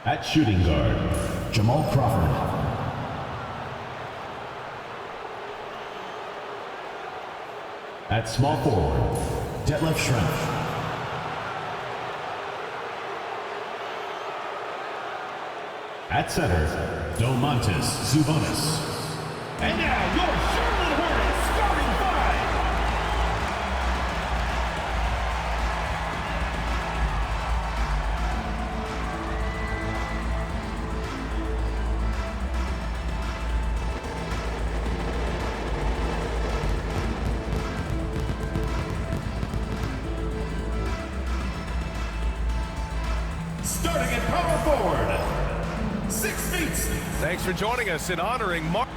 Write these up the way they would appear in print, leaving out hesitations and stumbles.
At shooting guard, Jamal Crawford. At small forward, Detlef Schrempf. At center, Domantas Sabonis. And now your Charlotte Hornets starting five. Starting at power forward, 6 feet. Thanks for joining us in honoring Mark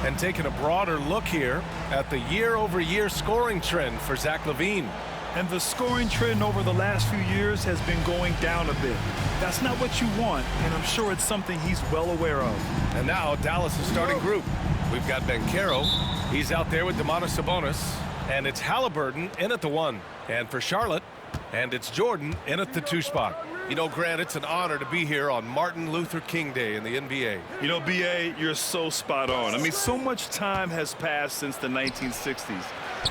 and taking a broader look here at the year-over-year scoring trend for Zach LaVine. And the scoring trend over the last few years has been going down a bit. That's not what you want, and I'm sure it's something he's well aware of. And now Dallas' starting group. We've got Banchero. He's out there with Domantas Sabonis. And it's Halliburton in at the 1. And for Charlotte, and it's Jordan in at the 2 spot. You know, Grant, it's an honor to be here on Martin Luther King Day in the NBA. You know, B.A., you're so spot on. I mean, so much time has passed since the 1960s.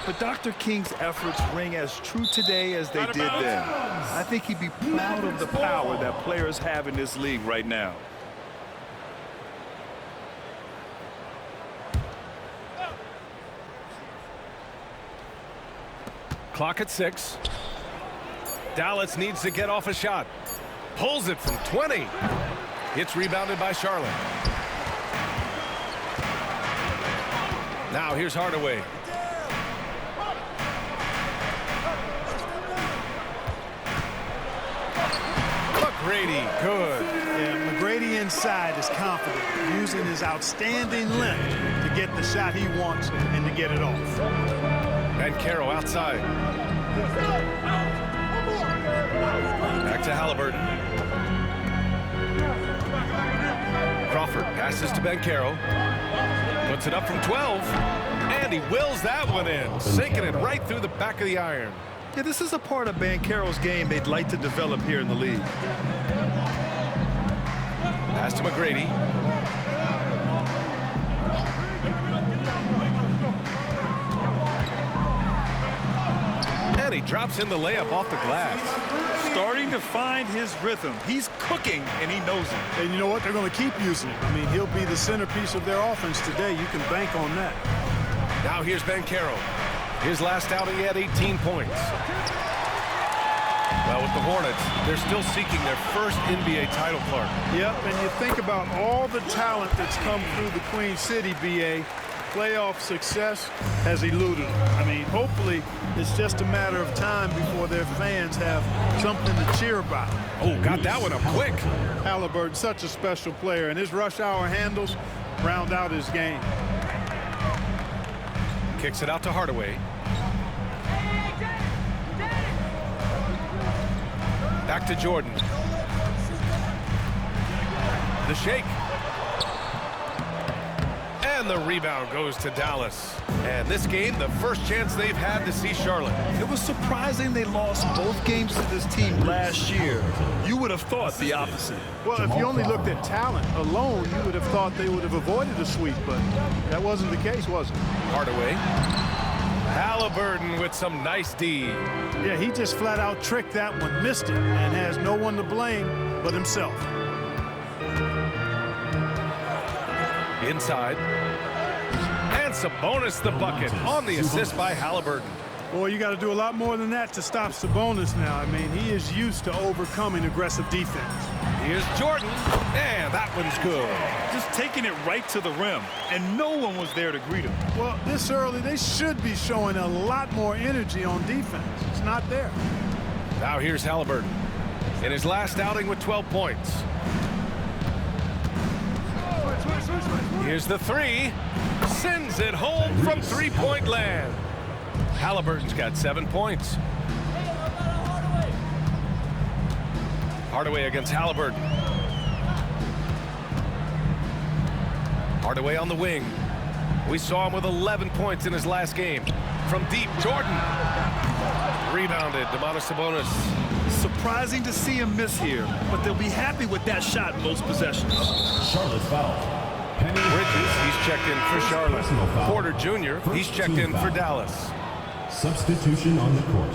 But Dr. King's efforts ring as true today as they did then. I think he'd be proud of the power that players have in this league right now. Clock at 6. Dallas needs to get off a shot. Pulls it from 20. It's rebounded by Charlotte. Now here's Hardaway. McGrady, good. Yeah, McGrady inside is confident, using his outstanding length to get the shot he wants and to get it off. Banchero outside. Back to Halliburton. Crawford passes to Banchero. Puts it up from 12. And he wills that one in. Sinking it right through the back of the iron. Yeah, this is a part of Banchero's game they'd like to develop here in the league. Pass to McGrady. And he drops in the layup off the glass. Starting to find his rhythm. He's cooking, and he knows it. And you know what? They're going to keep using it. I mean, he'll be the centerpiece of their offense today. You can bank on that. Now here's Banchero. His last outing, he had 18 points. Well, with the Hornets, they're still seeking their first NBA title, Clark. Yep, and you think about all the talent that's come through the Queen City, B.A., playoff success has eluded them. I mean, hopefully it's just a matter of time before their fans have something to cheer about. Oh, got that one up quick. Halliburton, such a special player, and his rush hour handles round out his game. Kicks it out to Hardaway. Back to Jordan. The shake. And the rebound goes to Dallas. And this game, the first chance they've had to see Charlotte. It was surprising they lost both games to this team last year. You would have thought the opposite. Well, if you only looked at talent alone, you would have thought they would have avoided a sweep, but that wasn't the case, was it? Hardaway. Halliburton with some nice D. Yeah, he just flat out tricked that one, missed it, and has no one to blame but himself. Inside. And Sabonis the bucket on the assist by Halliburton. Boy, you got to do a lot more than that to stop Sabonis now. I mean, he is used to overcoming aggressive defense. Here's Jordan, and that one's good. Just taking it right to the rim, and no one was there to greet him. Well, this early, they should be showing a lot more energy on defense. It's not there. Now here's Halliburton in his last outing with 12 points. Here's the 3. Sends it home from three-point land. Halliburton's got 7 points. Hardaway against Halliburton. Hardaway on the wing. We saw him with 11 points in his last game. From deep, Jordan. Rebounded, Domantas Sabonis. Surprising to see him miss here, but they'll be happy with that shot most possessions. Charlotte's foul. Penny Bridges, he's checked in for Charlotte. Personal foul. Porter Jr., he's checked in for Dallas. Substitution on the court.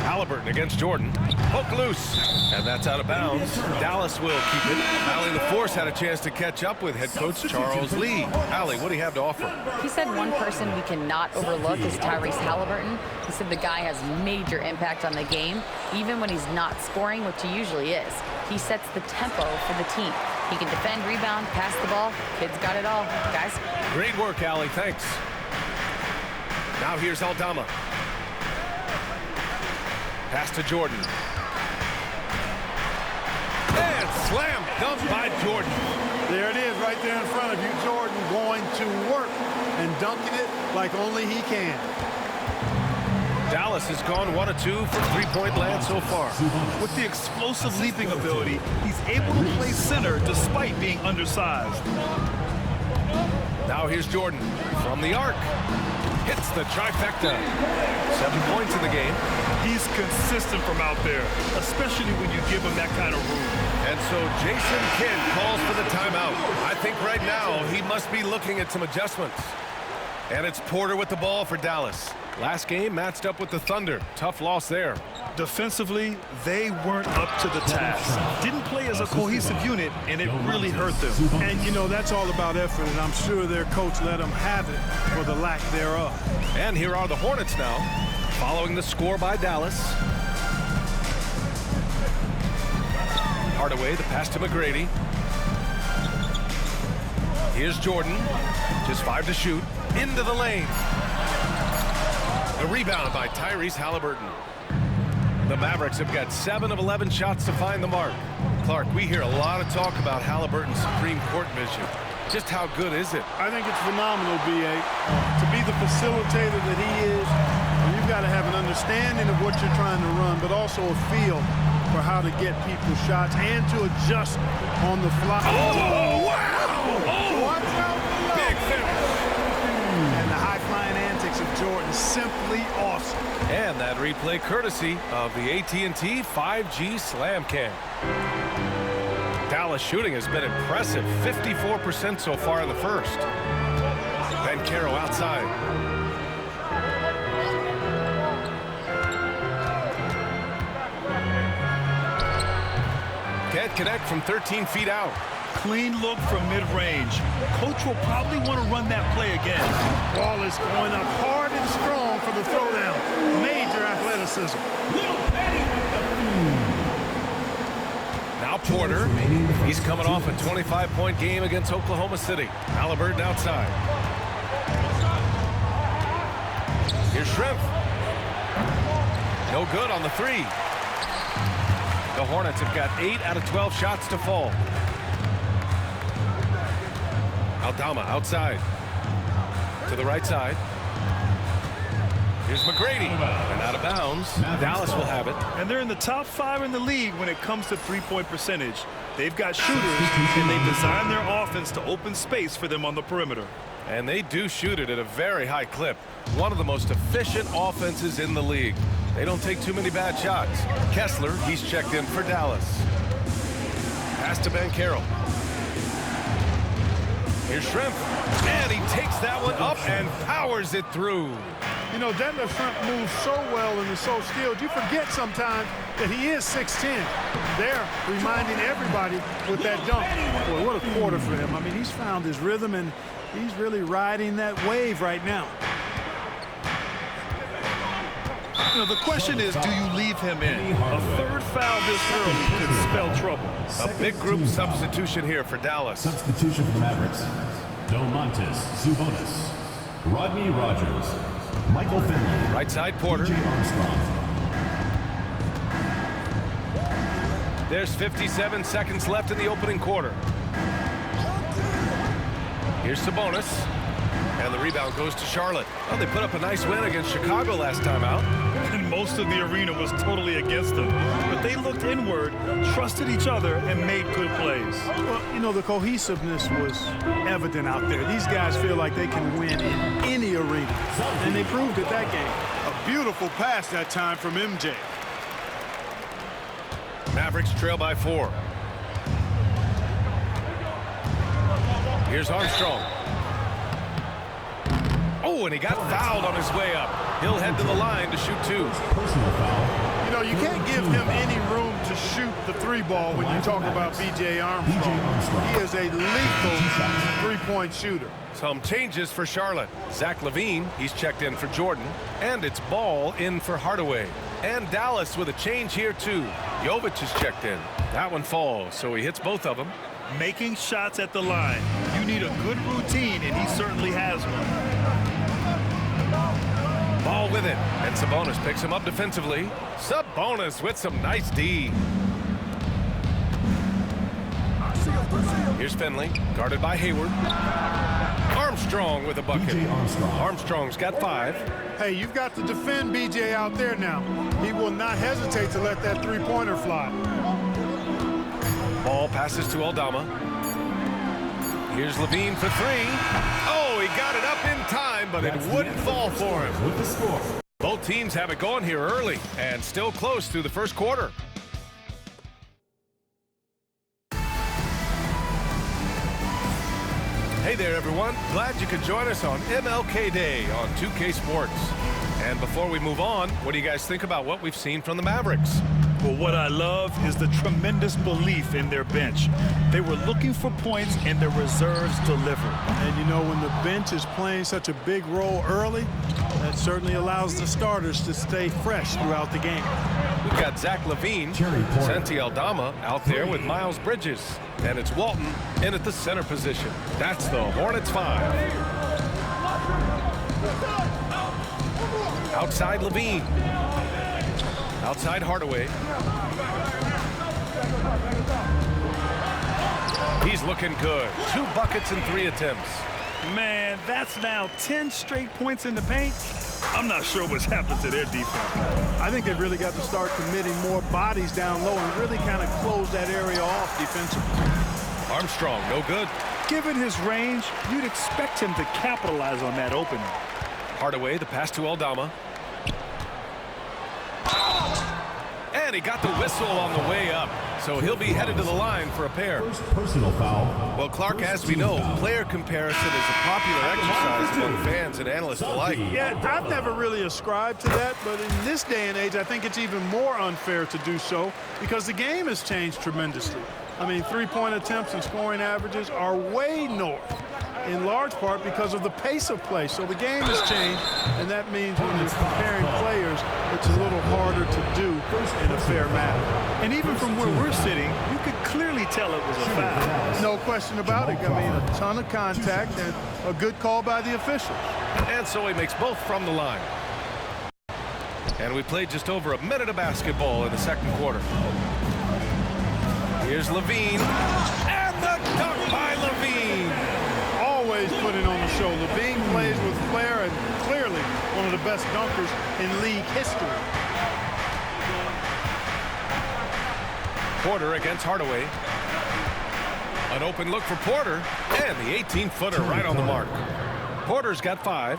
Halliburton against Jordan. Hook loose. And that's out of bounds. Dallas will keep it. Allie, the Force had a chance to catch up with head coach Charles Lee. Allie, what do you have to offer? He said one person we cannot overlook is Tyrese Halliburton. He said the guy has major impact on the game, even when he's not scoring, which he usually is. He sets the tempo for the team. He can defend, rebound, pass the ball. Kid's got it all, guys. Great work, Allie. Thanks. Now here's Aldama. Pass to Jordan. And slam dunk by Jordan. There it is right there in front of you. Jordan going to work and dunking it like only he can. Dallas has gone 1 of 2 for three-point land so far. With the explosive leaping ability, he's able to play center despite being undersized. Now here's Jordan from the arc. Hits the trifecta. 7 points in the game. He's consistent from out there, especially when you give him that kind of room. And so Jason Kidd calls for the timeout. I think right now he must be looking at some adjustments. And it's Porter with the ball for Dallas. Last game matched up with the Thunder. Tough loss there. Defensively, they weren't up to the task. Didn't play as a cohesive unit, and it really hurt them. And, you know, that's all about effort, and I'm sure their coach let them have it for the lack thereof. And here are the Hornets now, following the score by Dallas. Hardaway, the pass to McGrady. Here's Jordan, just 5 to shoot, into the lane. The rebound by Tyrese Halliburton. The Mavericks have got 7 of 11 shots to find the mark. Clark, we hear a lot of talk about Halliburton's supreme court vision. Just how good is it? I think it's phenomenal, B.A. To be the facilitator that he is, you've got to have an understanding of what you're trying to run, but also a feel for how to get people's shots and to adjust on the fly. Oh, wow! Oh, watch out below. Big finish. And the high-flying antics of Jordan, simply awesome. And that replay courtesy of the AT&T 5G Slam Cam. Dallas shooting has been impressive, 54% so far in the first. Caro outside. Can't connect from 13 feet out. Clean look from mid-range. Coach will probably want to run that play again. Ball is going up hard and strong for the throwdown. Major athleticism. Now Porter. He's coming off a 25-point game against Oklahoma City. Halliburton outside. Here's Shrimp. No good on the three. The Hornets have got 8 out of 12 shots to fall. Aldama outside. To the right side. Here's McGrady. And out of bounds. Dallas will have it. And they're in the top 5 in the league when it comes to three-point percentage. They've got shooters, and they've designed their offense to open space for them on the perimeter. And they do shoot it at a very high clip. One of the most efficient offenses in the league. They don't take too many bad shots. Kessler, he's checked in for Dallas. Pass to Caro. Here's Shrimp. And he takes that one up and powers it through. You know, Denver Shrimp moves so well and is so skilled. You forget sometimes that he is 6'10". They're reminding everybody with that dunk. Boy, what a quarter for him. I mean, he's found his rhythm, and he's really riding that wave right now. You know, the question is, do you leave him in? A third foul this early could spell trouble. A big group substitution here for Dallas. Substitution for the Mavericks. Domantas Sabonis, Rodney Rogers, Michael Finley. Right side Porter. J. Armstrong. There's 57 seconds left in the opening quarter. Here's Sabonis. And the rebound goes to Charlotte. Well, they put up a nice win against Chicago last time out. and most of the arena was totally against them. But they looked inward, trusted each other, and made good plays. Well, you know, the cohesiveness was evident out there. These guys feel like they can win in any arena, and they proved it that game. A beautiful pass that time from MJ. Mavericks trail by 4. Here's Armstrong. Oh, and he got fouled on his way up. He'll head to the line to shoot 2. Personal foul. You know, you can't give him any room to shoot the 3 ball when you talk about B.J. Armstrong. He is a lethal three-point shooter. Some changes for Charlotte. Zach LaVine, he's checked in for Jordan. And it's Ball in for Hardaway. And Dallas with a change here, too. Jovic is checked in. That one falls, so he hits both of them. Making shots at the line. You need a good routine, and he certainly has one. Ball with it, and Sabonis picks him up defensively. Sabonis with some nice D. Here's Finley, guarded by Hayward. Armstrong with a bucket. Armstrong's got 5. Hey, you've got to defend B.J. out there now. He will not hesitate to let that three-pointer fly. Ball passes to Aldama. Here's LaVine for 3. Oh, he got it up in time, but it wouldn't fall for him. With the score. Both teams have it going here early and still close through the first quarter. Hey there, everyone. Glad you could join us on MLK Day on 2K Sports. And before we move on, what do you guys think about what we've seen from the Mavericks? Well, what I love is the tremendous belief in their bench. They were looking for points, and their reserves delivered. And you know, when the bench is playing such a big role early, that certainly allows the starters to stay fresh throughout the game. We've got Zach LaVine, Santi Aldama out there with Miles Bridges. And it's Walton in at the center position. That's the Hornets 5. Outside LaVine. Outside Hardaway. He's looking good. 2 buckets and 3 attempts. Man, that's now 10 straight points in the paint. I'm not sure what's happened to their defense. I think they've really got to start committing more bodies down low and really kind of close that area off defensively. Armstrong, no good. Given his range, you'd expect him to capitalize on that opening. Hardaway, the pass to Aldama. And he got the whistle on the way up, so he'll be headed to the line for a pair. First personal foul. Well, Clark, as we know, player comparison is a popular exercise among fans and analysts alike. Yeah, I've never really ascribed to that, but in this day and age, I think it's even more unfair to do so because the game has changed tremendously. I mean, three-point attempts and scoring averages are way north, in large part because of the pace of play. So the game has changed, and that means when you're comparing players, it's a little harder to do in a fair manner. And even from where we're sitting, you could clearly tell it was a foul. No question about it. I mean, a ton of contact and a good call by the officials. And so he makes both from the line. And we played just over a minute of basketball in the second quarter. Here's LaVine. And the dunk by LaVine. Always putting on the show. LaVine plays with flair and clearly one of the best dunkers in league history. Porter against Hardaway. An open look for Porter. And the 18-footer right on the mark. Porter's got 5.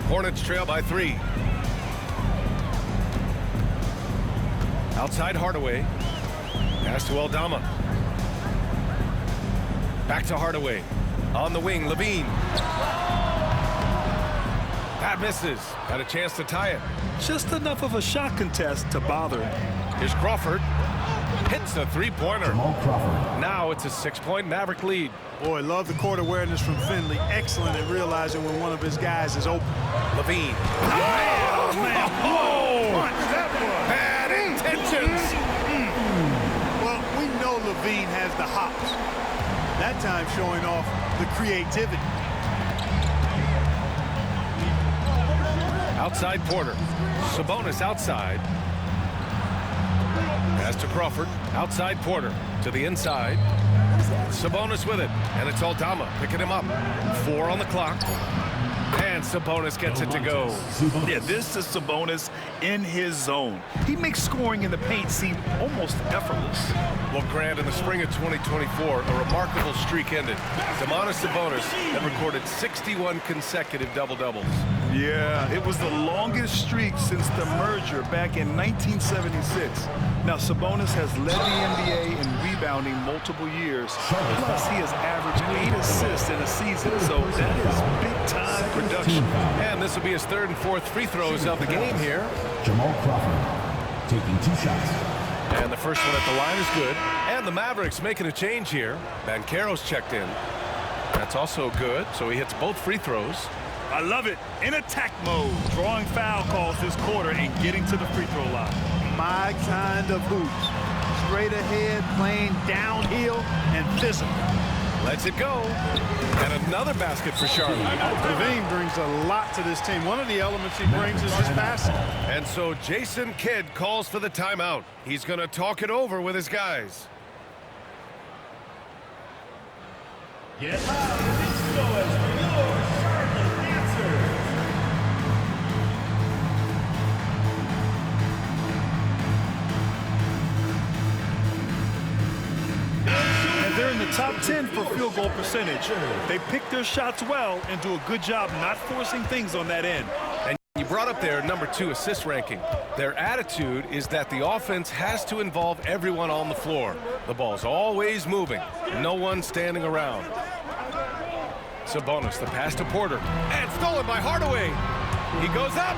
Hornets trail by 3. Outside Hardaway. Pass to Aldama. Back to Hardaway. On the wing, LaVine. That misses. Got a chance to tie it. Just enough of a shot contest to bother him. Here's Crawford. Hits the three-pointer. Now it's a 6-point Maverick lead. Boy, love the court awareness from Finley. Excellent at realizing when one of his guys is open. LaVine. Oh, man. Oh! Punch, that was. Bad intentions. Well, we know LaVine has the hops. That time showing off the creativity. Outside Porter. Sabonis outside. Pass to Crawford. Outside Porter. To the inside. Sabonis with it. And it's Aldama picking him up. 4 on the clock. And And Sabonis gets it to go. Yeah, this is Sabonis in his zone. He makes scoring in the paint seem almost effortless. Well, Grant, in the spring of 2024, a remarkable streak ended. Domantas Sabonis had recorded 61 consecutive double-doubles. Yeah, it was the longest streak since the merger back in 1976. Now, Sabonis has led the NBA in rebounding multiple years. Plus, he has averaged 8 assists in a season, so that is big-time production. And this will be his third and fourth free throws of the game here. Jamal Crawford taking 2 shots. And the first one at the line is good. And the Mavericks making a change here. Banchero's checked in. That's also good, so he hits both free throws. I love it. In attack mode, drawing foul calls this quarter and getting to the free throw line. My kind of hoops. Straight ahead, playing downhill, and physical. Lets it go. And another basket for Charlotte. Levine brings a lot to this team. One of the elements he brings is his passing. And so Jason Kidd calls for the timeout. He's going to talk it over with his guys. Get loud. This is yours for your Charlotte answers. And they're in the top 10 for field goal percentage. They pick their shots well and do a good job not forcing things on that end. And you brought up their number 2 assist ranking. Their attitude is that the offense has to involve everyone on the floor. The ball's always moving. No one standing around. Sabonis, the pass to Porter. And stolen by Hardaway. He goes up.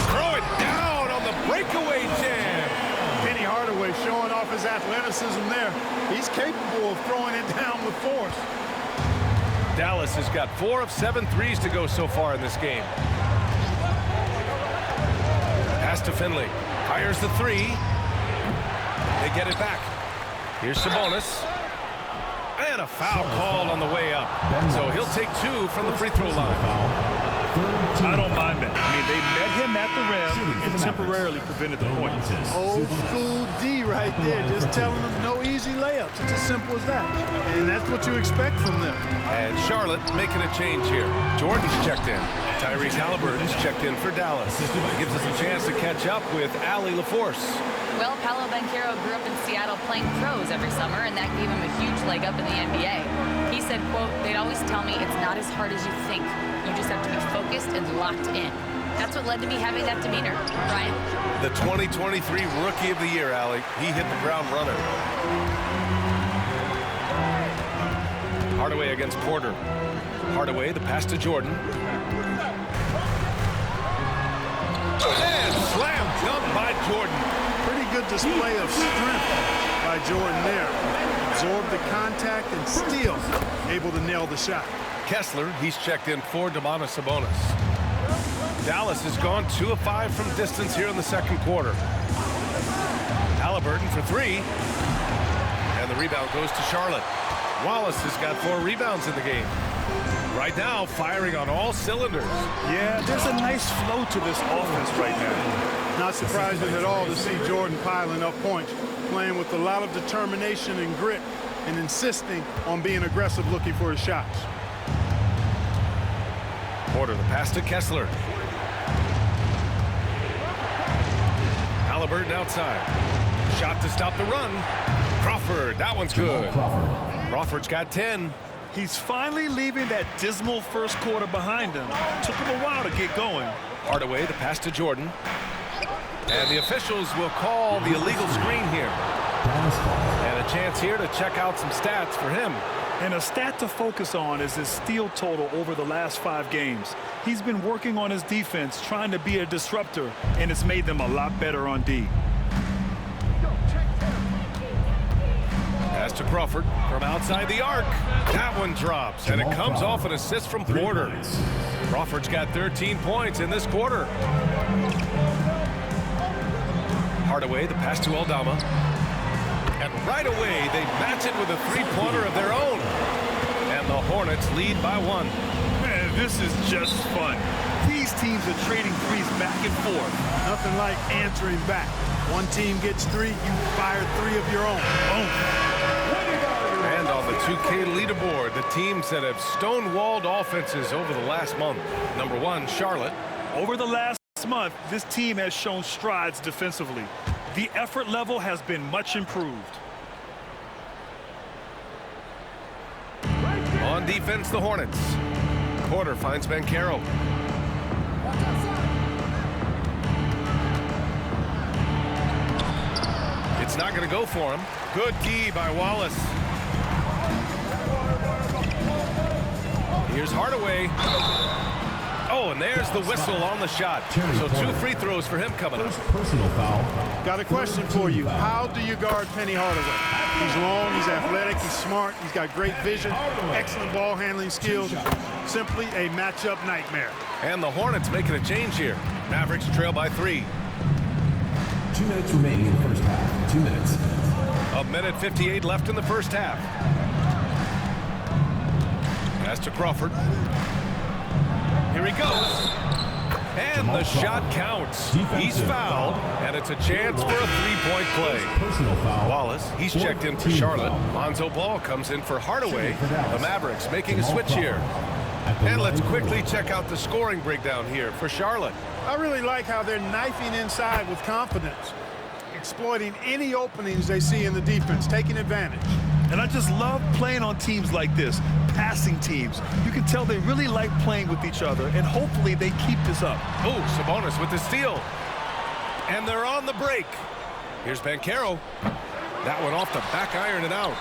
Throw it down on the breakaway jam. Penny Hardaway showing off his athleticism there. He's capable of throwing it down with force. Dallas has got 4 of 7 threes to go so far in this game. Pass to Finley. Fires the 3. They get it back. Here's Sabonis. And a foul called on the way up. So he'll take 2 from the free throw line. I don't mind that. I mean, they met him at the rim and temporarily prevented the point. Old school D right there, just telling them no easy layups. It's as simple as that. And that's what you expect from them. And Charlotte making a change here. Jordan's checked in. Tyrese Halliburton's checked in for Dallas. Gives us a chance to catch up with Allie LaForce. Well, Paolo Banchero grew up in Seattle playing pros every summer, and that gave him a huge leg up in the NBA. He said, quote, "They'd always tell me it's not as hard as you think. You just have to be focused and locked in." That's what led to me having that demeanor. Ryan? The 2023 Rookie of the Year, Allie. He hit the ground running. Hardaway against Porter. Hardaway, the pass to Jordan. And slam dunk by Jordan. Pretty good display of strength by Jordan there. Absorbed the contact and still able to nail the shot. Kessler, he's checked in for Domantas Sabonis. Dallas has gone 2 of 5 from distance here in the second quarter. Halliburton for 3. And the rebound goes to Charlotte. Wallace has got 4 rebounds in the game. Right now, firing on all cylinders. Yeah, there's a nice flow to this offense right now. Not surprising at all to see Jordan piling up points, playing with a lot of determination and grit, and insisting on being aggressive looking for his shots. Porter, the pass to Kessler. Halliburton outside. Shot to stop the run. Crawford, that one's good. Crawford's got 10. He's finally leaving that dismal first quarter behind him. Took him a while to get going. Hardaway, the pass to Jordan. And the officials will call the illegal screen here. And a chance here to check out some stats for him. And a stat to focus on is his steal total over the last 5 games. He's been working on his defense, trying to be a disruptor, and it's made them a lot better on D. Pass to Crawford from outside the arc. That one drops, and it comes off an assist from Porter. Crawford's got 13 points in this quarter. Hardaway, the pass to Aldama. And right away, they match it with a 3-pointer of their own. And the Hornets lead by 1. Man, this is just fun. These teams are trading threes back and forth. Nothing like answering back. One team gets 3, you fire 3 of your own. Boom. And on the 2K leaderboard, the teams that have stonewalled offenses over the last month. Number 1, Charlotte. Over the last month, this team has shown strides defensively. The effort level has been much improved. On defense, the Hornets. Porter finds Banchero. It's not going to go for him. Good D by Wallace. Here's Hardaway. Oh, and there's the whistle on the shot. So 2 free throws for him coming up. Personal foul. Got a question for you. How do you guard Penny Hardaway? He's long, he's athletic, he's smart, he's got great vision, excellent ball handling skills. Simply a matchup nightmare. And the Hornets making a change here. Mavericks trail by 3. 2 minutes remaining in the first half. 2 minutes. A minute 58 left in the first half. Pass to Crawford. Here he goes. And the shot counts. He's fouled, and it's a chance for a 3-point play. Personal foul. Wallace, he's checked in for Charlotte. Lonzo Ball comes in for Hardaway. The Mavericks making a switch here. And let's quickly check out the scoring breakdown here for Charlotte. I really like how they're knifing inside with confidence, exploiting any openings they see in the defense, taking advantage. And I just love playing on teams like this, passing teams. You can tell they really like playing with each other, and hopefully they keep this up. Oh, Sabonis with the steal. And they're on the break. Here's Banchero. That one off the back iron and out.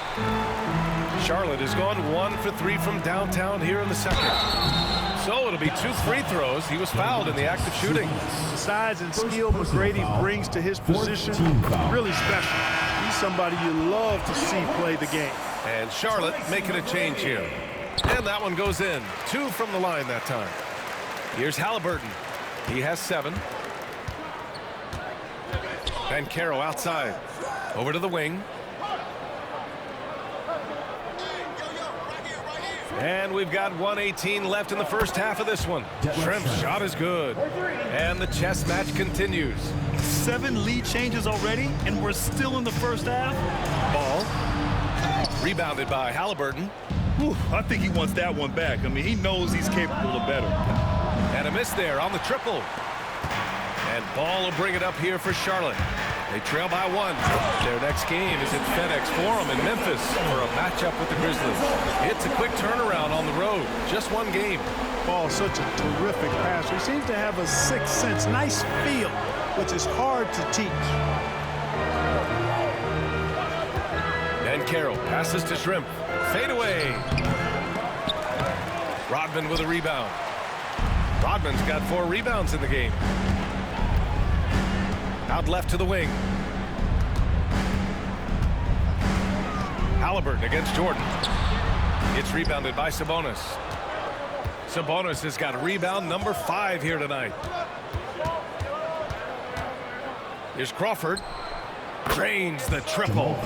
Charlotte has gone 1 for 3 from downtown here in the second. So it'll be 2 free throws. He was fouled in the act of shooting. The size and skill McGrady brings to his position, really special. He's somebody you love to see play the game. And Charlotte making a change here. And that one goes in. 2 from the line that time. Here's Halliburton. He has 7. Banchero outside. Over to the wing. And we've got 1:18 left in the first half of this one. Shrimp's shot is good. And the chess match continues. 7 lead changes already, and we're still in the first half. Ball. Rebounded by Halliburton. Whew, I think he wants that one back. I mean, he knows he's capable of better. And a miss there on the triple. And Ball will bring it up here for Charlotte. They trail by 1. Their next game is at FedEx Forum in Memphis for a matchup with the Grizzlies. It's a quick turnaround on the road. Just 1 game. Ball, such a terrific passer. He seems to have a sixth sense, nice feel, which is hard to teach. Banchero passes to Shrimp. Fade away. Rodman with a rebound. Rodman's got 4 rebounds in the game. Out left to the wing. Halliburton against Jordan. It's rebounded by Sabonis. Sabonis has got rebound number 5 here tonight. Here's Crawford. Drains the triple.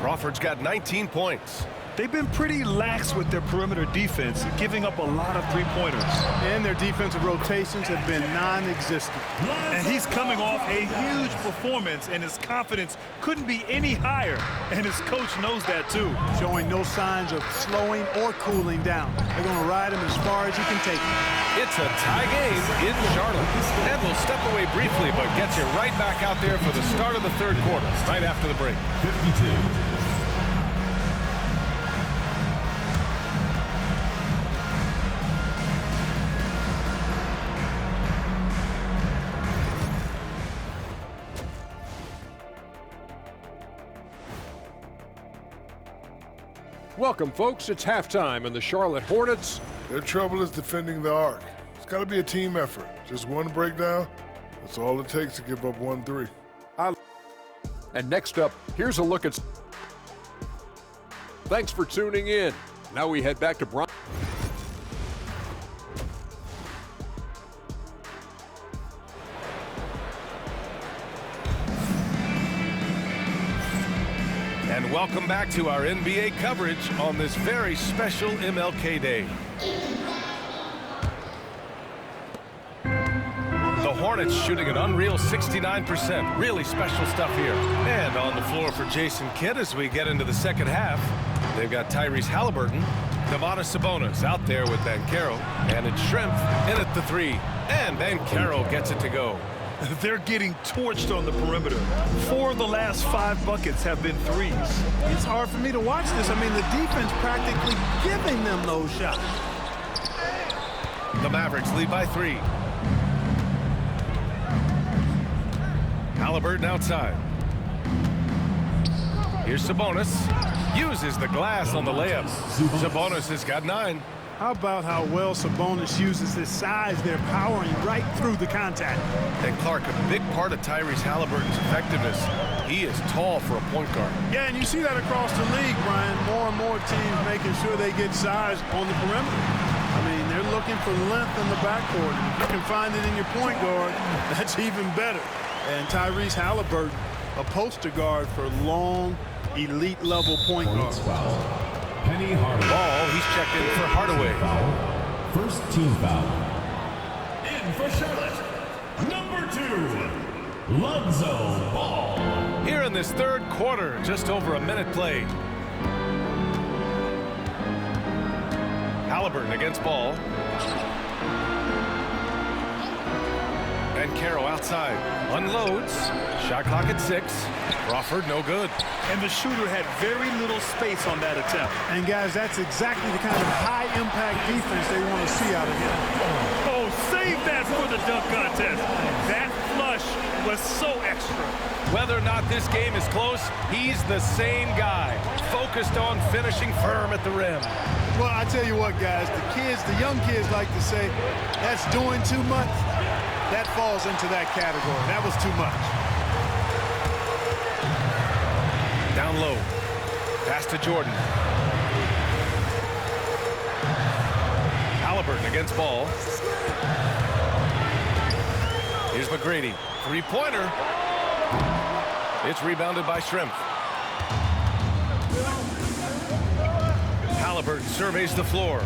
Crawford's got 19 points. They've been pretty lax with their perimeter defense, giving up a lot of 3-pointers. And their defensive rotations have been non-existent. And he's coming off a huge performance, and his confidence couldn't be any higher. And his coach knows that, too. Showing no signs of slowing or cooling down. They're going to ride him as far as you can take him. It's a tie game in Charlotte. And we'll step away briefly, but get you right back out there for the start of the third quarter, right after the break. 52. Welcome, folks. It's halftime, and the Charlotte Hornets. Their trouble is defending the arc. It's got to be a team effort. Just one breakdown, that's all it takes to give up 1-3. And next up, here's a look at... Thanks for tuning in. Now we head back to Brian. And welcome back to our NBA coverage on this very special MLK Day. The The Hornets shooting an unreal 69%. Really special stuff here. And on the floor for Jason Kidd as we get into the second half. They've got Tyrese Halliburton, Domantas Sabonis out there with Banchero, and it's Shrimp in at the 3. And Banchero gets it to go. They're getting torched on the perimeter. 4 of the last 5 buckets have been threes. It's hard for me to watch this. I mean, the defense practically giving them those shots. The Mavericks lead by 3. Halliburton outside. Here's Sabonis. Uses the glass on the layup. Sabonis has got 9. How about how well Sabonis uses his size? They're powering right through the contact. And Clark, a big part of Tyrese Halliburton's effectiveness. He is tall for a point guard. Yeah, and you see that across the league, Brian. More and more teams making sure they get size on the perimeter. I mean, they're looking for length in the backcourt. And if you can find it in your point guard, that's even better. And Tyrese Halliburton, a poster guard for long, elite-level point guards. Penny Hardaway. Ball, he's checked in for Hardaway. First team foul. In for Charlotte, number 2, Lonzo Ball. Here in this third quarter, just over a minute played. Halliburton against Ball. Banchero outside. Unloads. Shot clock at 6. Crawford, no good. And the shooter had very little space on that attempt. And, guys, that's exactly the kind of high-impact defense they want to see out of him. Oh, save that for the dunk contest. That flush was so extra. Whether or not this game is close, he's the same guy, focused on finishing firm at the rim. Well, I tell you what, guys, the young kids like to say, that's doing too much. That falls into that category. That was too much. Down low. Pass to Jordan. Halliburton against Ball. Here's McGrady. Three-pointer. It's rebounded by Shrimp. Halliburton surveys the floor.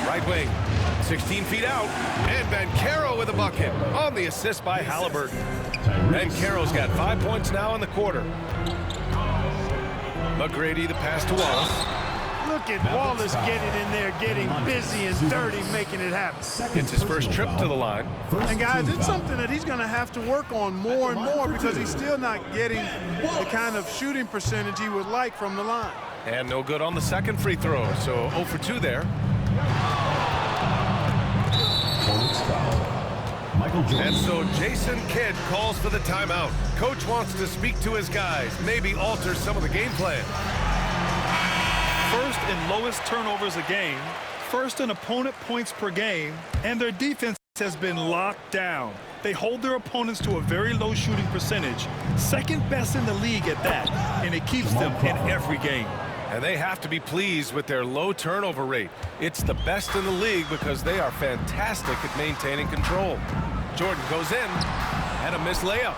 Right wing. 16 feet out. And Banchero with a bucket on the assist by Halliburton. Banchero's got 5 points now in the quarter. McGrady, the pass to Wallace. Look at Wallace getting in there, getting busy and dirty, making it happen. It's his first trip to the line. And, guys, it's something that he's going to have to work on more and more because he's still not getting the kind of shooting percentage he would like from the line. And no good on the second free throw, so 0 for 2 there. Michael Jordan. And so Jason Kidd calls for the timeout. Coach wants to speak to his guys, maybe alter some of the game plan. First and lowest turnovers a game, first in opponent points per game, and their defense has been locked down. They hold their opponents to a very low shooting percentage, second best in the league at that, and it keeps them in every game. And they have to be pleased with their low turnover rate. It's the best in the league because they are fantastic at maintaining control. Jordan goes in, and a missed layup.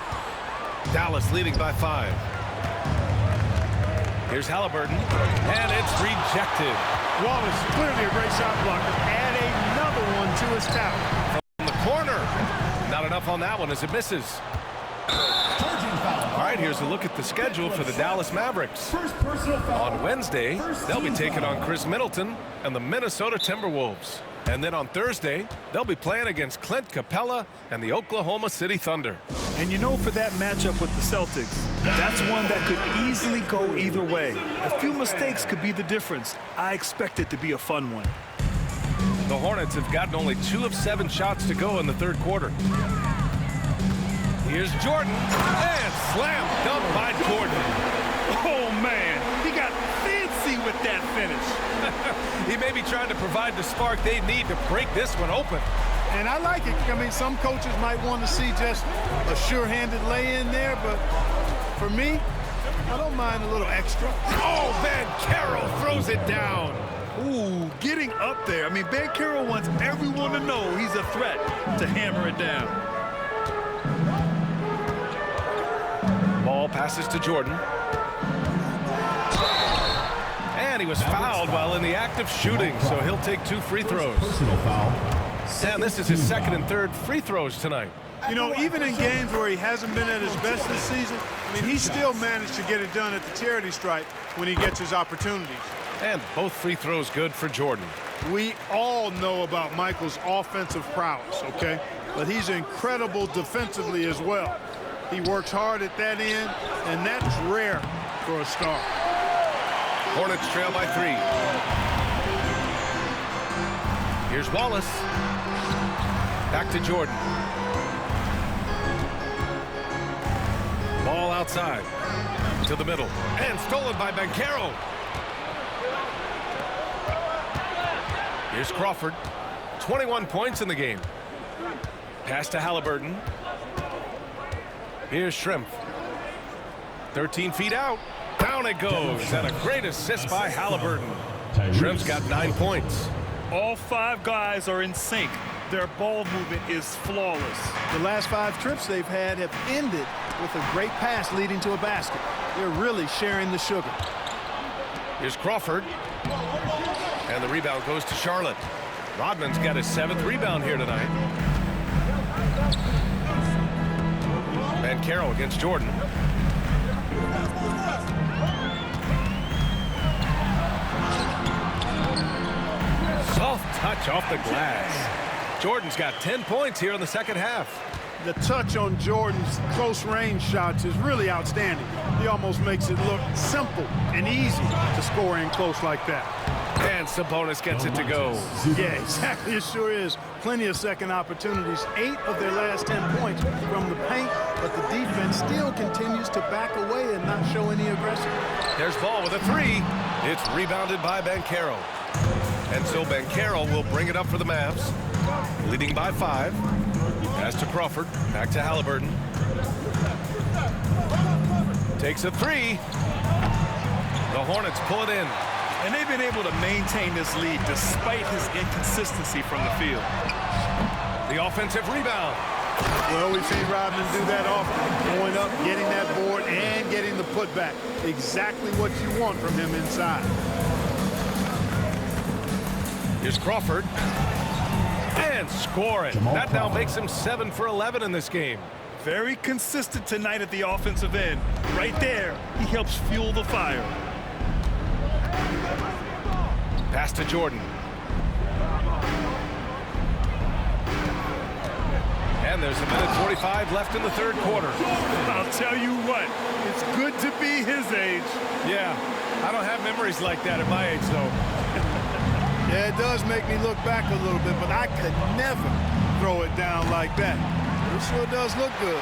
Dallas leading by 5. Here's Halliburton, and it's rejected. Wallace, clearly a great shot blocker. Add another one to his talent. From the corner. Not enough on that one as it misses. All right, here's a look at the schedule for the Dallas Mavericks. On Wednesday, they'll be taking on Chris Middleton and the Minnesota Timberwolves. And then on Thursday, they'll be playing against Clint Capella and the Oklahoma City Thunder. And you know, for that matchup with the Celtics, that's one that could easily go either way. A few mistakes could be the difference. I expect it to be a fun one. The Hornets have gotten only 2 of 7 shots to go in the third quarter. Here's Jordan, and slam dunk by Jordan. Oh, man, he got fancy with that finish. He may be trying to provide the spark they need to break this one open. And I like it. I mean, some coaches might want to see just a sure-handed lay-in there, but for me, I don't mind a little extra. Oh, Banchero throws it down. Ooh, getting up there. I mean, Banchero wants everyone to know he's a threat to hammer it down. Ball passes to Jordan. And he was fouled while in the act of shooting, so he'll take 2 free throws. Personal foul. And this is his second and third free throws tonight. You know, even in games where he hasn't been at his best this season, I mean, he still managed to get it done at the charity stripe when he gets his opportunities. And both free throws good for Jordan. We all know about Michael's offensive prowess, okay? But he's incredible defensively as well. He works hard at that end, and that's rare for a star. Hornets trail by 3. Here's Wallace. Back to Jordan. Ball outside. To the middle. And stolen by Banchero. Here's Crawford. 21 points in the game. Pass to Halliburton. Here's Shrimp. 13 feet out. Down it goes. And a great assist by Halliburton. Shrimp's got 9 points. All 5 guys are in sync. Their ball movement is flawless. The last 5 trips they've had have ended with a great pass leading to a basket. They're really sharing the sugar. Here's Crawford. And the rebound goes to Charlotte. Rodman's got his 7th rebound here tonight. Banchero against Jordan. Soft touch off the glass. Jordan's got 10 points here in the second half. The touch on Jordan's close range shots is really outstanding. He almost makes it look simple and easy to score in close like that. And Sabonis gets it to go. Yeah, exactly. It sure is. Plenty of second opportunities. 8 of their last 10 points from the paint, but the defense still continues to back away and not show any aggression. There's Ball with a 3. It's rebounded by Banchero. And so Banchero will bring it up for the Mavs, leading by 5. Pass to Crawford. Back to Halliburton. Takes a 3. The Hornets pull it in. And they've been able to maintain this lead despite his inconsistency from the field. The offensive rebound. Well, we've seen Rodman do that often. Going up, getting that board, and getting the putback. Exactly what you want from him inside. Here's Crawford. And scoring. That now makes him 7 for 11 in this game. Very consistent tonight at the offensive end. Right there, he helps fuel the fire. Pass to Jordan. And there's a minute 45 left in the third quarter. I'll tell you what, it's good to be his age. Yeah, I don't have memories like that at my age, though. Yeah, it does make me look back a little bit, but I could never throw it down like that. It sure does look good.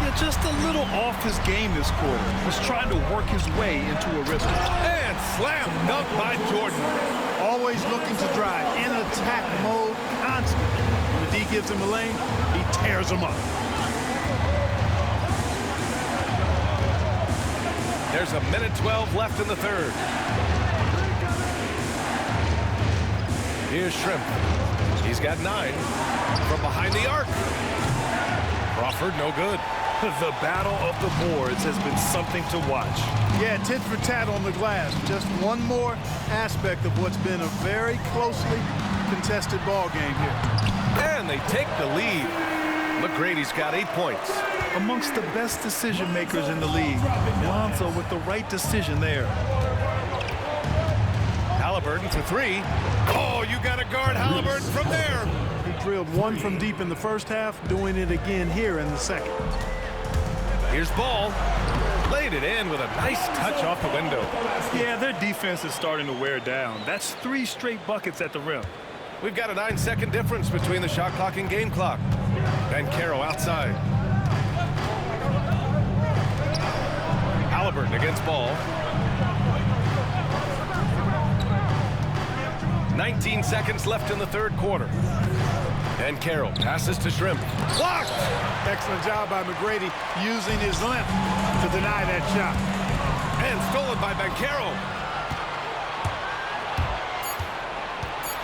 Yeah, just a little off his game this quarter. Was trying to work his way into a rhythm. And slam dunk by Jordan. Always looking to drive, in attack mode, constantly. When the D gives him a lane, he tears him up. There's a minute 12 left in the third. Here's Shrimp. He's got 9 from behind the arc. Crawford, no good. The battle of the boards has been something to watch. Yeah, tit for tat on the glass. Just one more aspect of what's been a very closely contested ball game here. And they take the lead. McGrady's got 8 points. Amongst the best decision makers in the league. Lonzo with the right decision there. Halliburton for 3. Oh, you got to guard Halliburton from there. He drilled 1 from deep in the first half, doing it again here in the second. Here's Ball. Laid it in with a nice touch off the window. Yeah, their defense is starting to wear down. That's 3 straight buckets at the rim. We've got a 9-second difference between the shot clock and game clock. Banchero outside. Halliburton against Ball. 19 seconds left in the third quarter. Banchero passes to Shrimp. Blocked! Excellent job by McGrady using his length to deny that shot. And stolen by Banchero.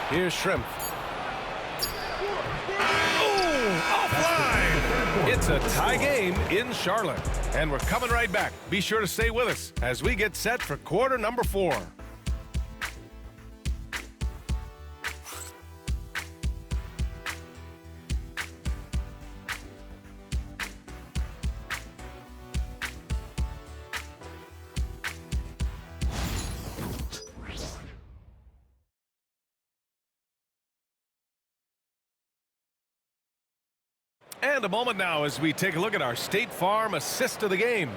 Here's Shrimp. Oh, offline! It's a tie game in Charlotte. And we're coming right back. Be sure to stay with us as we get set for quarter number 4. And a moment now as we take a look at our State Farm assist of the game.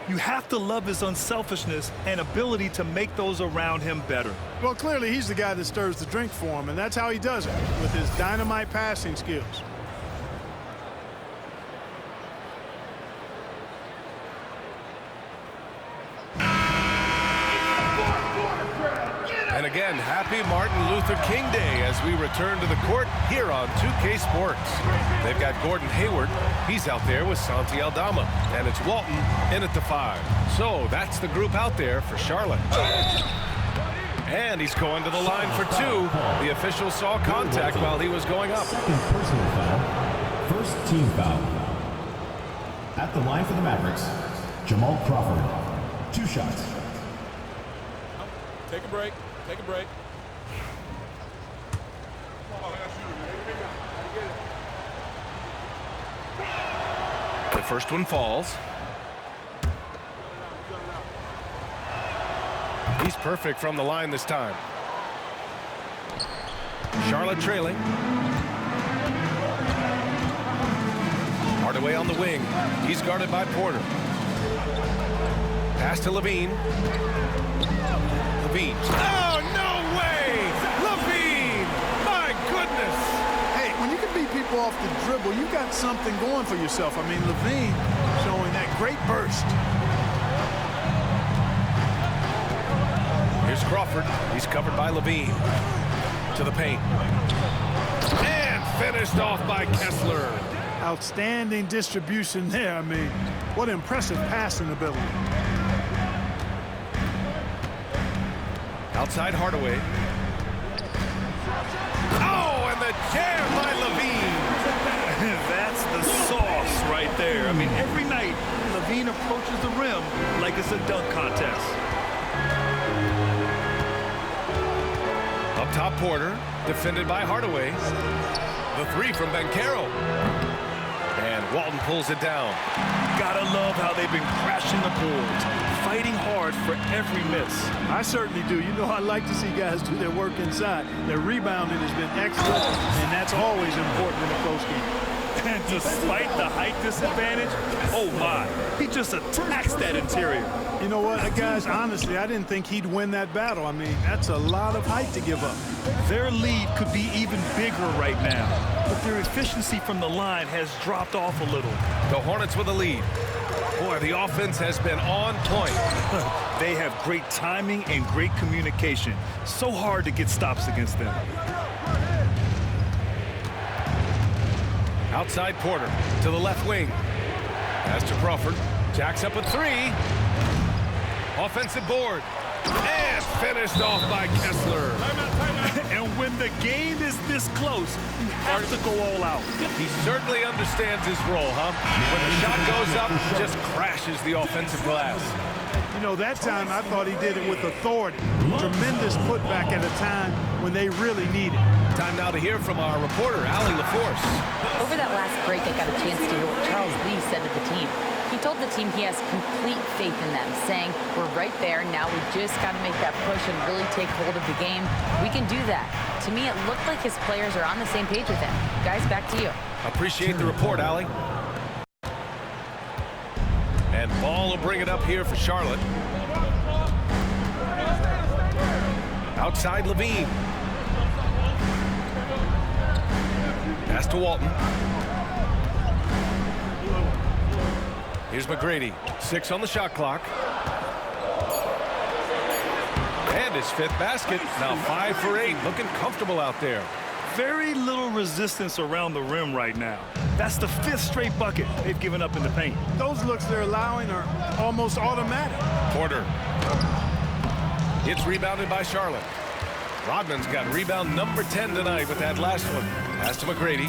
You have to love his unselfishness and ability to make those around him better. Well, clearly he's the guy that stirs the drink for him, and that's how he does it, with his dynamite passing skills. And again, happy Martin Luther King Day as we return to the court here on 2K Sports. They've got Gordon Hayward. He's out there with Santi Aldama. And it's Walton in at the 5. So that's the group out there for Charlotte. And he's going to the line for 2. The official saw contact while he was going up. Second personal foul. First team foul. At the line for the Mavericks, Jamal Crawford. 2 shots. Take a break. Take a break. The first one falls. He's perfect from the line this time. Charlotte trailing. Hardaway on the wing. He's guarded by Porter. Pass to Levine. Levine. Oh, no way! Levine! My goodness! Hey, when you can beat people off the dribble, you got something going for yourself. I mean, Levine showing that great burst. Here's Crawford. He's covered by Levine. To the paint. And finished off by Kessler. Outstanding distribution there. I mean, what impressive passing ability. Outside Hardaway. Oh, and the jam by Levine. That's the sauce right there. I mean, every night, Levine approaches the rim like it's a dunk contest. Up top, Porter. Defended by Hardaway. The 3 from Banchero. And Walton pulls it down. Gotta love how they've been crashing the boards, fighting hard for every miss. I certainly do. You know, I like to see guys do their work inside. Their rebounding has been excellent, and that's always important in a close game. And despite the height disadvantage, oh my, he just attacks that interior. You know what, guys, honestly, I didn't think he'd win that battle. I mean, that's a lot of height to give up. Their lead could be even bigger right now, but their efficiency from the line has dropped off a little. The Hornets with a lead. Boy, the offense has been on point. They have great timing and great communication. So hard to get stops against them. Outside Porter to the left wing. Pass to Crawford. Jacks up a 3. Offensive board. And finished off by Kessler. And when the game is this close, you have to go all out. He certainly understands his role, huh? When the shot goes up, just crashes the offensive glass. You know, that time I thought he did it with authority. Tremendous putback at a time when they really need it. Time now to hear from our reporter, Allie LaForce. Over that last break, I got a chance to hear what Charles Lee said to the team. He told the team he has complete faith in them, saying, we're right there, now we just got to make that push and really take hold of the game. We can do that. To me, it looked like his players are on the same page with him. Guys, back to you. Appreciate the report, Allie. And Ball will bring it up here for Charlotte. Outside Levine. Pass to Walton. Here's McGrady. 6 on the shot clock. And his 5th basket. Now 5 for 8. Looking comfortable out there. Very little resistance around the rim right now. That's the 5th straight bucket they've given up in the paint. Those looks they're allowing are almost automatic. Porter. It's rebounded by Charlotte. Rodman's got rebound number 10 tonight with that last one. Pass to McGrady.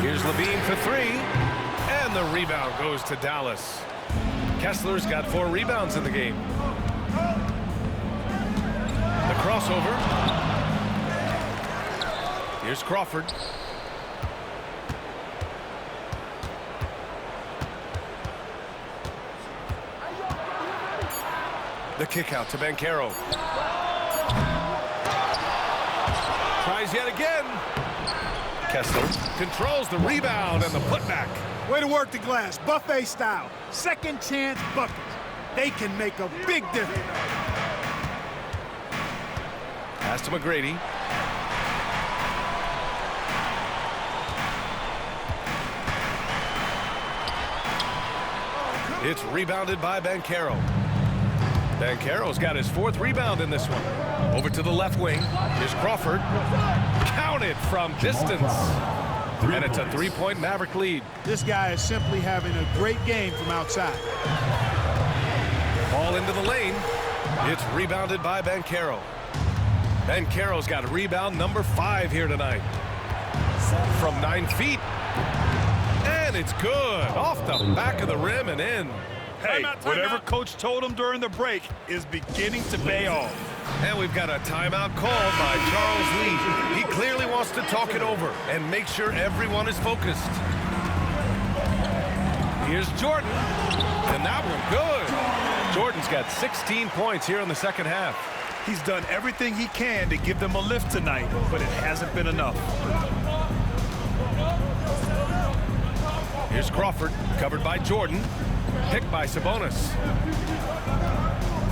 Here's Levine for 3. And the rebound goes to Dallas. Kessler's got 4 rebounds in the game. The crossover. Here's Crawford. The kick out to Banchero. Tries yet again. Kessler controls the rebound and the putback. Way to work the glass, buffet style. Second chance buckets. They can make a big difference. Pass to McGrady. It's rebounded by Banchero. Banchero's got his 4th rebound in this one. Over to the left wing. Here's Crawford. Counted from distance. And it's a 3-point Maverick lead. This guy is simply having a great game from outside. Ball into the lane. It's rebounded by Banchero. Banchero's got rebound number 5 here tonight. From 9 feet. And it's good. Off the back of the rim and in. Hey, whatever coach told him during the break is beginning to pay off. And we've got a timeout called by Charles Lee. He clearly wants to talk it over and make sure everyone is focused. Here's Jordan. And that one good. Jordan's got 16 points here in the second half. He's done everything he can to give them a lift tonight, but it hasn't been enough. Here's Crawford, covered by Jordan. Picked by Sabonis.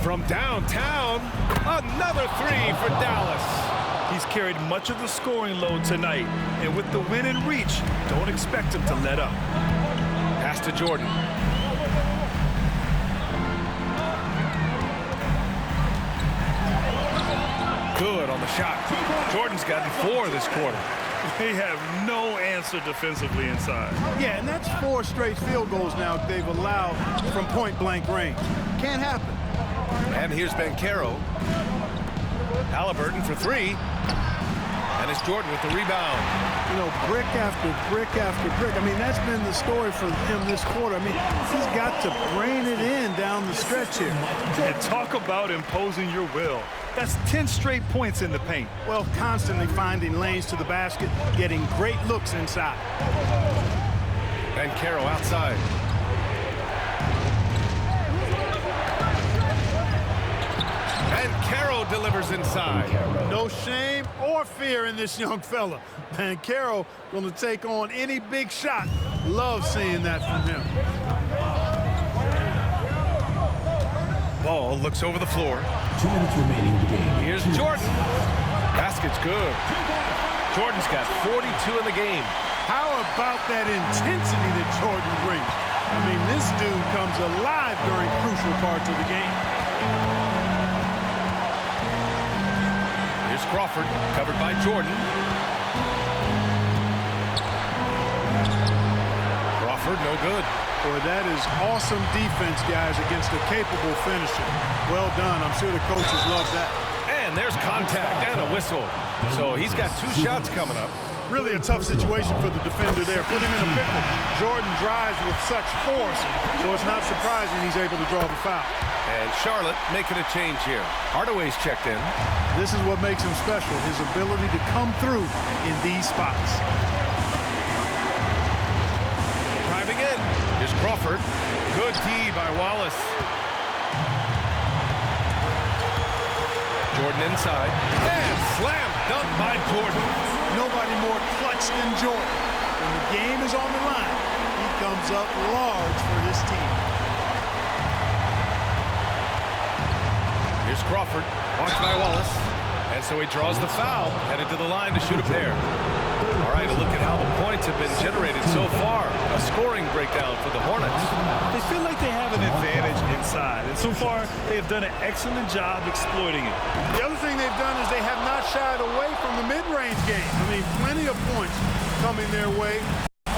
From downtown, another 3 for Dallas. He's carried much of the scoring load tonight, and with the win in reach, don't expect him to let up. Pass to Jordan. Good on the shot. Jordan's gotten 4 this quarter. They have no answer defensively inside. Yeah, and that's 4 straight field goals now they've allowed from point-blank range. Can't happen. And here's Banchero. Halliburton for 3. And it's Jordan with the rebound. You know, brick after brick after brick. I mean, that's been the story for him this quarter. I mean, he's got to brain it in down the stretch here. And talk about imposing your will. That's 10 straight points in the paint. Well, constantly finding lanes to the basket, getting great looks inside. Banchero outside. Banchero delivers inside. No shame or fear in this young fella. Banchero going to take on any big shot. Love seeing that from him. Ball looks over the floor. 2 minutes remaining in the game. Here's Jordan. Basket's good. Jordan's got 42 in the game. How about that intensity that Jordan brings? I mean, this dude comes alive during crucial parts of the game. Here's Crawford, covered by Jordan. Crawford, no good. Boy, that is awesome defense, guys, against a capable finisher. Well done. I'm sure the coaches love that. And there's contact and a whistle. So he's got 2 shots coming up. Really a tough situation for the defender there. Put him in a pickle. Jordan drives with such force, so it's not surprising he's able to draw the foul. And Charlotte making a change here. Hardaway's checked in. This is what makes him special, his ability to come through in these spots. Driving in. Here's Crawford. Good D by Wallace. Jordan inside. And slam dunk by Jordan. Nobody more clutch than Jordan. When the game is on the line, he comes up large for his team. Here's Crawford. Watched by Wallace. And so he draws the foul. Headed to the line to shoot a pair. All right, a look at how the points have been generated so far. A scoring breakdown for the Hornets. They feel like they have an advantage inside, and so far they have done an excellent job exploiting it. The other thing they've done is they have not shied away from the mid-range game. I mean, plenty of points coming their way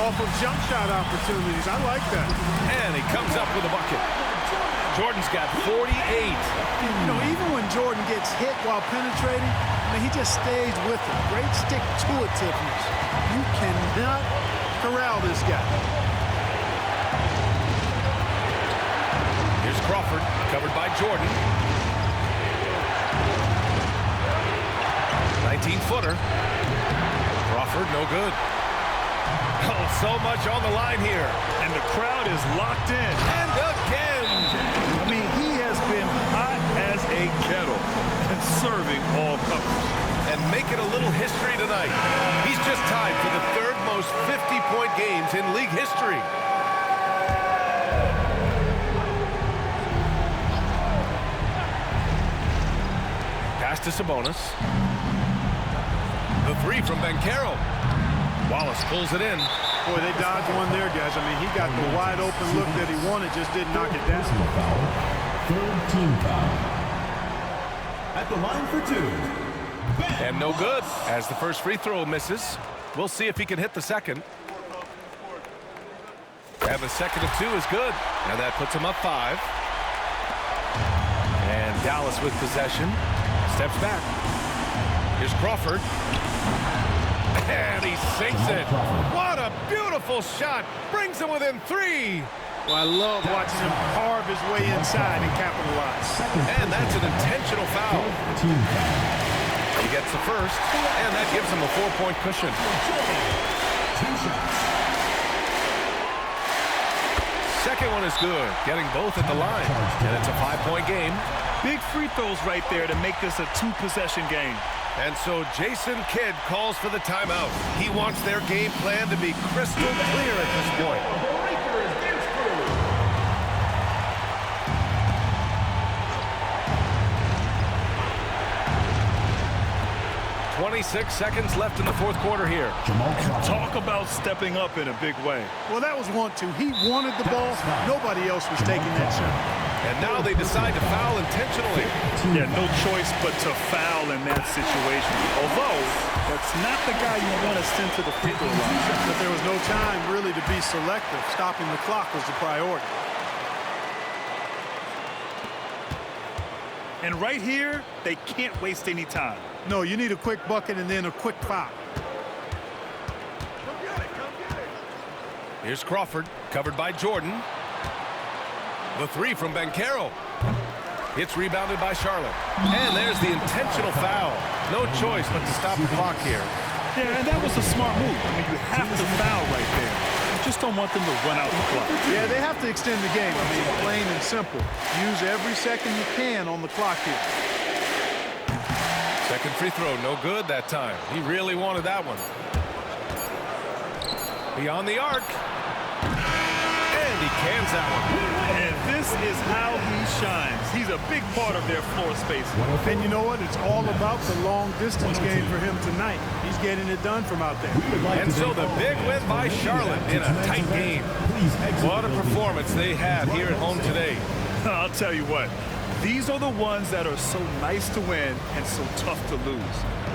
off of jump shot opportunities. I like that. And he comes up with a bucket. Jordan's got 48. You know, even when Jordan gets hit while penetrating, I mean, he just stays with it. Great stick-to-itiveness. You cannot corral this guy. Here's Crawford, covered by Jordan. 19-footer. Crawford, no good. Oh, so much on the line here. And the crowd is locked in. And again. I mean, he has been hot as a kettle and serving all comers. And making a little history tonight. He's just tied for the most 50-point games in league history. Pass to Sabonis. The three from Banchero. Wallace pulls it in. Boy, they dodged one there, guys. I mean, he got the wide open look that he wanted, just didn't knock it down. Foul. Third team foul. At the line for two. And no good, as the first free throw misses. We'll see if he can hit the second. And the second of two is good. And that puts him up 5. And Dallas with possession. Steps back. Here's Crawford. And he sinks it. What a beautiful shot. Brings him within 3. Well, I love watching him carve his way inside and capitalize. And that's an intentional foul. Team foul. He gets the first, and that gives him a 4-point cushion. 2 shots. Second one is good, getting both at the line. And it's a 5-point game. Big free throws right there to make this a 2-possession game. And so Jason Kidd calls for the timeout. He wants their game plan to be crystal clear at this point. 26 seconds left in the fourth quarter here. Talk about stepping up in a big way. Well, that was 1-2. He wanted the ball. Nobody else was taking that shot. And now they decide to foul intentionally. Yeah, no choice but to foul in that situation. Although, that's not the guy you want to send to the free throw line. But there was no time really to be selective. Stopping the clock was the priority. And right here, they can't waste any time. No, you need a quick bucket and then a quick foul. Here's Crawford, covered by Jordan. The three from Banchero. It's rebounded by Charlotte. And there's the intentional foul. No choice but to stop the clock here. Yeah, and that was a smart move. I mean, you have to foul right there. You just don't want them to run out the clock. Yeah, they have to extend the game. I mean, plain and simple. Use every second you can on the clock here. Second free throw, no good that time. He really wanted that one. Beyond the arc. And he cans that one. And this is how he shines. He's a big part of their floor space. And you know what? It's all about the long distance game for him tonight. He's getting it done from out there. And so the big win by Charlotte in a tight game. What a performance they had here at home today. I'll tell you what. These are the ones that are so nice to win and so tough to lose.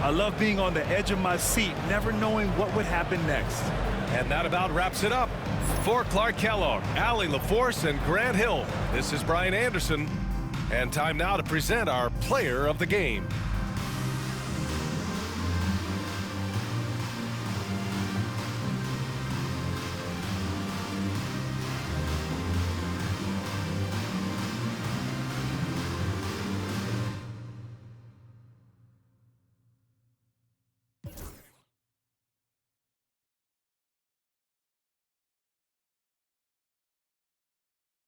I love being on the edge of my seat, never knowing what would happen next. And that about wraps it up. For Clark Kellogg, Allie LaForce, and Grant Hill, this is Brian Anderson. And time now to present our player of the game.